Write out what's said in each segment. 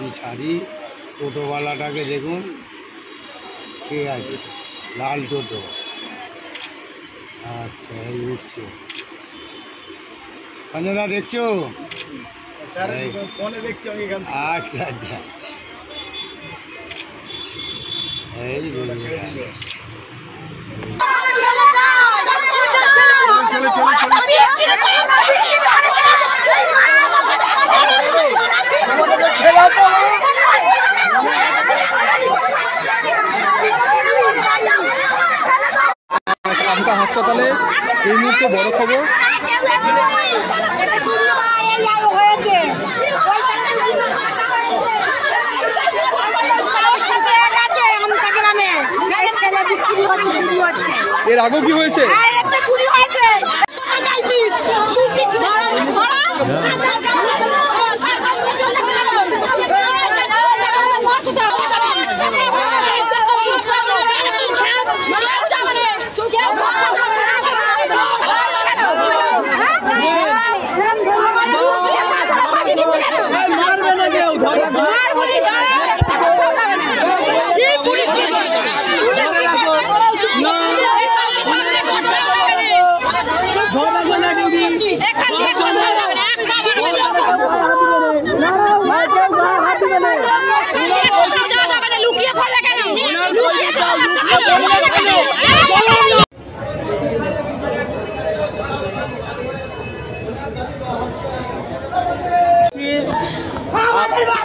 কি শাড়ি। টোটোওয়ালাটাকে দেখুন কে আছে, লাল টোটো। আচ্ছা এই উঠছে। সঞ্জয় দা দেখছো? আচ্ছা আচ্ছা এই হাসপাতালে এই মুহূর্তে বড় খবর। এর আগেও কি হয়েছে?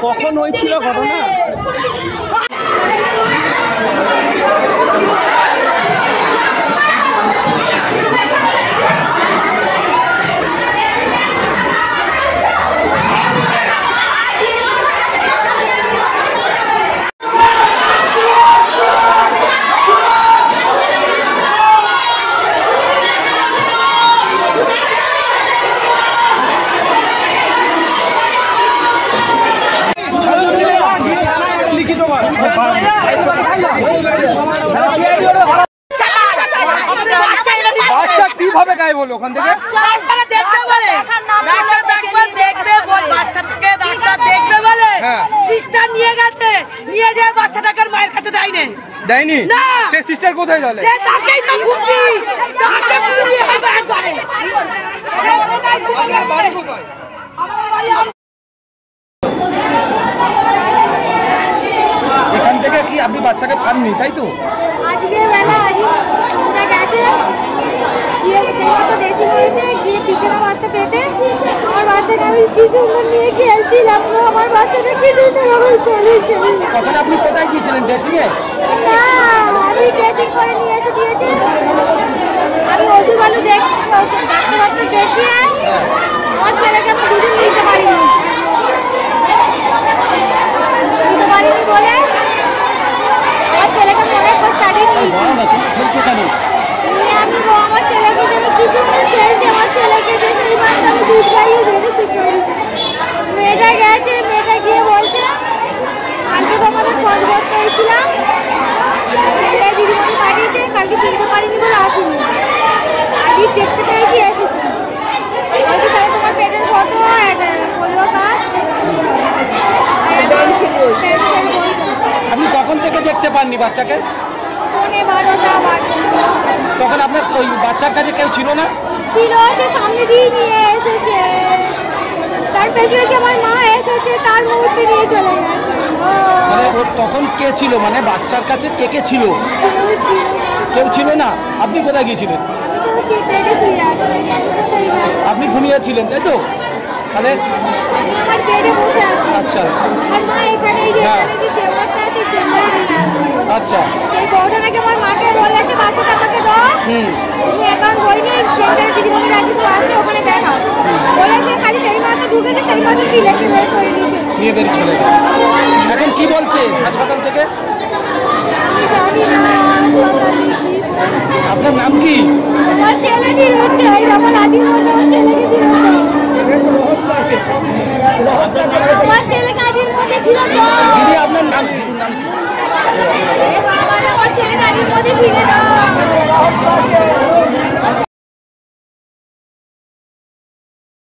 কখন হয়েছিল ঘটনা? কিভাবে গায়েব হলো ওখান থেকে? দেখবে বলে বাচ্চাটাকে ডাক্তার দেখবে বলে সিস্টার নিয়ে গেছে, নিয়ে যায় বাচ্চাটাকে মায়ের কাছে দেয়নি। দেয়নি? না। সে সিস্টার কোথায় গেল? সে তাকেই তো খুঁজছি, তাকে পুরি হবে একবারে। এখান থেকে কি আপনি বাচ্চাকে পাননি তাই তো? আজকে বেলা ওরা গেছে গিয়ে সেই মতো দেশি হয়েছে গিয়ে পিছনে বাচ্চা পেতে আমার বাচ্চাকে আমি কি সুন্দর নিয়ে খেলছিলাম, আমার বাচ্চাটা কি সুন্দর আমার খেলে। তখন আপনি কোথায় গিয়েছিলেন? ড্রেসিংয়ে? না, আমি ড্রেসিং করে নিয়ে এসে দিয়েছি। আমি ওষুধ আলু ডাক্তার দেখিয়ে আমার ছেলেকে আমি দুদিন নিতে পারিনি বলে আমার ছেলেকে মনে কষ্ট আগে নিয়েছি। নিয়ে আমি আমার ছেলেকে যে আমি কিছু খেলছি, আমার ছেলেকে যে সেই মাত্র আমি দুধ খাইয়ে দিয়েছি শিখেছি। মেয়েটা গেছে, মেয়েটা গিয়ে বলছে কালকে তো আমাদের খোঁজ করতে এসেছিলাম, সেই দিদিমণি পাঠিয়েছে, কালকে চিনতে পারিনি বলে আসিনি, আজকে দেখতে পেয়েছি এসেছি। বলছি তাহলে তোমার পেটের ফটো বললো কাজ। আপনি কখন থেকে দেখতে পাননি বাচ্চাকে? তখন আপনার ওই বাচ্চার কাছে কেউ ছিল না? ছিল, সে সামনে দিয়ে নিয়ে এসেছে, তার পেছনে আমার মা এসেছে, তার মুহূর্তে নিয়ে চলে গেছে। মানে ওর তখন কে ছিল, মানে বাচ্চার কাছে কে কে ছিল? কেউ ছিল না। আপনি কোথায় গিয়েছিলেন? আপনি ঘুমিয়েছিলেন তাই তো? তাহলে আচ্ছা আচ্ছা এই ঘটনাকে আমার মাকে বলেছে বাচ্চাটা আমাকে দাও, তুমি অ্যাকাউন্ট বইনি সেন্টারে দিদিমণি রাখছি আসলে ওখানে দেখা বলেছে, খালি সেই মাত্র ঢুকেছে, সেই মাত্র কি লেখে বের করে নিয়ে বের চলে গেছে। এখন কি বলছে হাসপাতাল থেকে? আপনার নাম কি? আমার ছেলেটি হচ্ছে আমার আদি ছেলেটি